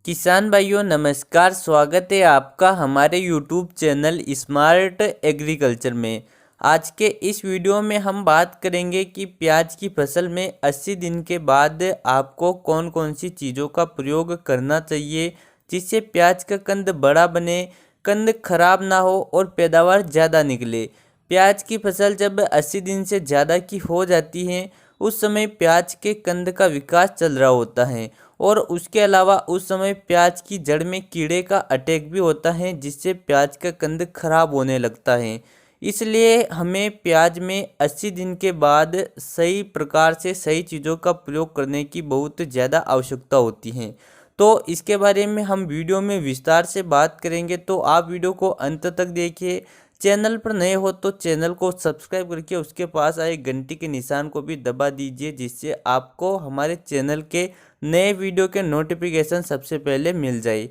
किसान भाइयों नमस्कार। स्वागत है आपका हमारे यूट्यूब चैनल स्मार्ट एग्रीकल्चर में। आज के इस वीडियो में हम बात करेंगे कि प्याज की फसल में 80 दिन के बाद आपको कौन कौन सी चीज़ों का प्रयोग करना चाहिए जिससे प्याज का कंद बड़ा बने, कंद खराब ना हो और पैदावार ज़्यादा निकले। प्याज की फसल जब 80 दिन से ज़्यादा की हो जाती है उस समय प्याज के कंद का विकास चल रहा होता है और उसके अलावा उस समय प्याज की जड़ में कीड़े का अटैक भी होता है जिससे प्याज का कंद खराब होने लगता है। इसलिए हमें प्याज में 80 दिन के बाद सही प्रकार से सही चीज़ों का प्रयोग करने की बहुत ज़्यादा आवश्यकता होती है। तो इसके बारे में हम वीडियो में विस्तार से बात करेंगे, तो आप वीडियो को अंत तक देखिए। चैनल पर नए हो तो चैनल को सब्सक्राइब करके उसके पास आए घंटी के निशान को भी दबा दीजिए जिससे आपको हमारे चैनल के नए वीडियो के नोटिफिकेशन सबसे पहले मिल जाए।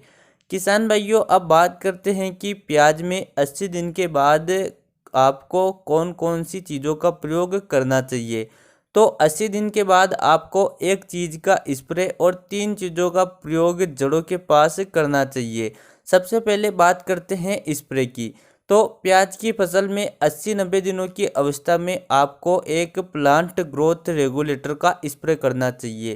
किसान भाइयों अब बात करते हैं कि प्याज में 80 दिन के बाद आपको कौन कौन सी चीज़ों का प्रयोग करना चाहिए। तो 80 दिन के बाद आपको एक चीज़ का स्प्रे और 3 चीज़ों का प्रयोग जड़ों के पास करना चाहिए। सबसे पहले बात करते हैं स्प्रे की। तो प्याज की फसल में 80-90 दिनों की अवस्था में आपको एक प्लांट ग्रोथ रेगुलेटर का स्प्रे करना चाहिए।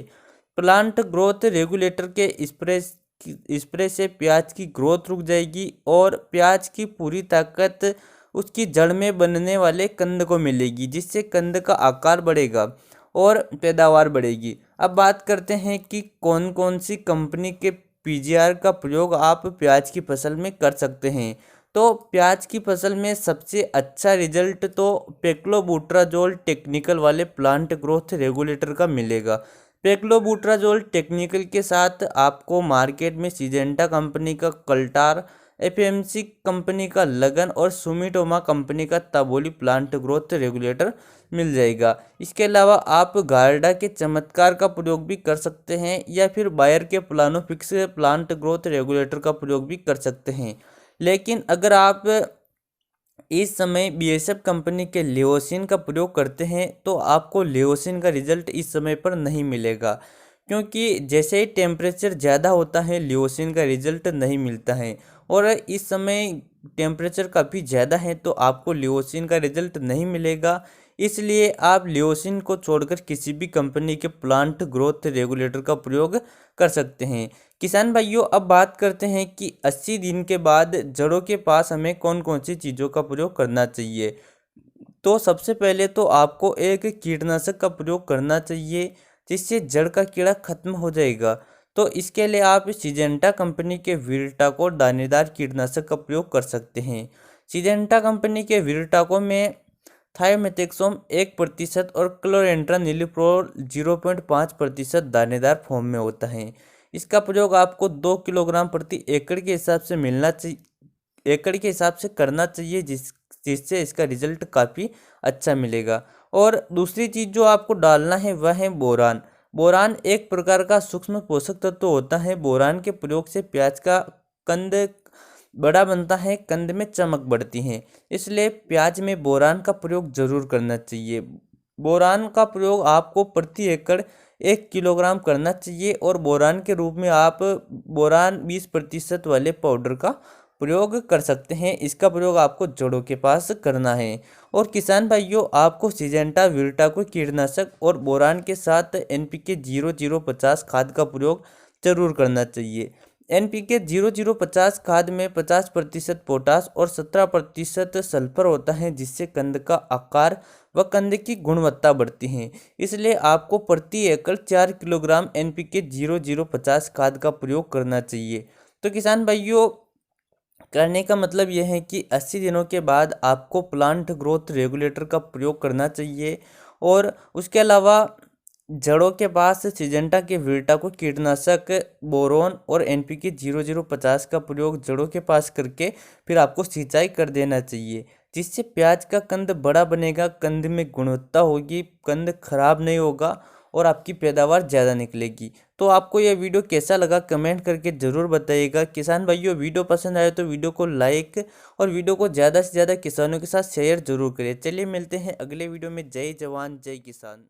प्लांट ग्रोथ रेगुलेटर के स्प्रे से प्याज की ग्रोथ रुक जाएगी और प्याज की पूरी ताकत उसकी जड़ में बनने वाले कंद को मिलेगी जिससे कंद का आकार बढ़ेगा और पैदावार बढ़ेगी। अब बात करते हैं कि कौन कौन सी कंपनी के पीजीआर का प्रयोग आप प्याज की फसल में कर सकते हैं। तो प्याज की फसल में सबसे अच्छा रिजल्ट तो पेक्लोबुट्राजोल टेक्निकल वाले प्लांट ग्रोथ रेगुलेटर का मिलेगा। पेक्लोबुट्राजोल टेक्निकल के साथ आपको मार्केट में सिजेंटा कंपनी का कल्टार, एफएमसी कंपनी का लगन और सुमिटोमा कंपनी का ताबोली प्लांट ग्रोथ रेगुलेटर मिल जाएगा। इसके अलावा आप गार्डा के चमत्कार का प्रयोग भी कर सकते हैं या फिर बायर के प्लानोफिक्स प्लांट ग्रोथ रेगुलेटर का प्रयोग भी कर सकते हैं। लेकिन अगर आप इस समय बीएसएफ कंपनी के लियोसिन का प्रयोग करते हैं तो आपको लियोसिन का रिजल्ट इस समय पर नहीं मिलेगा, क्योंकि जैसे ही टेम्परेचर ज़्यादा होता है लियोसिन का रिजल्ट नहीं मिलता है और इस समय टेम्परेचर काफ़ी ज़्यादा है तो आपको लियोसिन का रिजल्ट नहीं मिलेगा। इसलिए आप लियोसिन को छोड़कर किसी भी कंपनी के प्लांट ग्रोथ रेगुलेटर का प्रयोग कर सकते हैं। किसान भाइयों अब बात करते हैं कि 80 दिन के बाद जड़ों के पास हमें कौन कौन सी चीज़ों का प्रयोग करना चाहिए। तो सबसे पहले तो आपको एक कीटनाशक का प्रयोग करना चाहिए जिससे जड़ का कीड़ा खत्म हो जाएगा। तो इसके लिए आप सिजेंटा कंपनी के वीरटाको दानेदार कीटनाशक का प्रयोग कर सकते हैं। सिजेंटा कंपनी के वीरटाको में थायोमेथेक्सोम 1% और क्लोरेंट्रा नीलिप्रोल 0.5% दानेदार फॉर्म में होता है। इसका प्रयोग आपको 2 किलोग्राम प्रति एकड़ के हिसाब से एकड़ के हिसाब से करना चाहिए जिससे इसका रिजल्ट काफ़ी अच्छा मिलेगा। और दूसरी चीज़ जो आपको डालना है वह है बोरान। बोरान एक प्रकार का सूक्ष्म पोषक तत्व होता है। बोरान के प्रयोग से प्याज का कंद बड़ा बनता है, कंद में चमक बढ़ती है, इसलिए प्याज में बोरान का प्रयोग जरूर करना चाहिए। बोरान का प्रयोग आपको प्रति एकड़ 1 किलोग्राम करना चाहिए और बोरान के रूप में आप बोरान 20% वाले पाउडर का प्रयोग कर सकते हैं। इसका प्रयोग आपको जड़ों के पास करना है। और किसान भाइयों आपको सिजेंटा वीरटाको कीटनाशक और बोरान के साथ एनपीके 0050 खाद का प्रयोग जरूर करना चाहिए। एनपीके 0050 खाद में 50% पोटास और 17% सल्फर होता है जिससे कंद का आकार व कंद की गुणवत्ता बढ़ती है। इसलिए आपको प्रति एकड़ 4 किलोग्राम एनपीके 0050 खाद का प्रयोग करना चाहिए। तो किसान भाइयों करने का मतलब यह है कि 80 दिनों के बाद आपको प्लांट ग्रोथ रेगुलेटर का प्रयोग करना चाहिए और उसके अलावा जड़ों के पास सिजेंटा के वीरटाको कीटनाशक, बोरोन और एनपीके 0050 का प्रयोग जड़ों के पास करके फिर आपको सिंचाई कर देना चाहिए जिससे प्याज का कंद बड़ा बनेगा, कंद में गुणवत्ता होगी, कंद खराब नहीं होगा और आपकी पैदावार ज़्यादा निकलेगी। तो आपको यह वीडियो कैसा लगा कमेंट करके ज़रूर बताइएगा। किसान भाइयों वीडियो पसंद आए तो वीडियो को लाइक और वीडियो को ज़्यादा से ज़्यादा किसानों के साथ शेयर जरूर करें। चलिए मिलते हैं अगले वीडियो में। जय जवान जय किसान।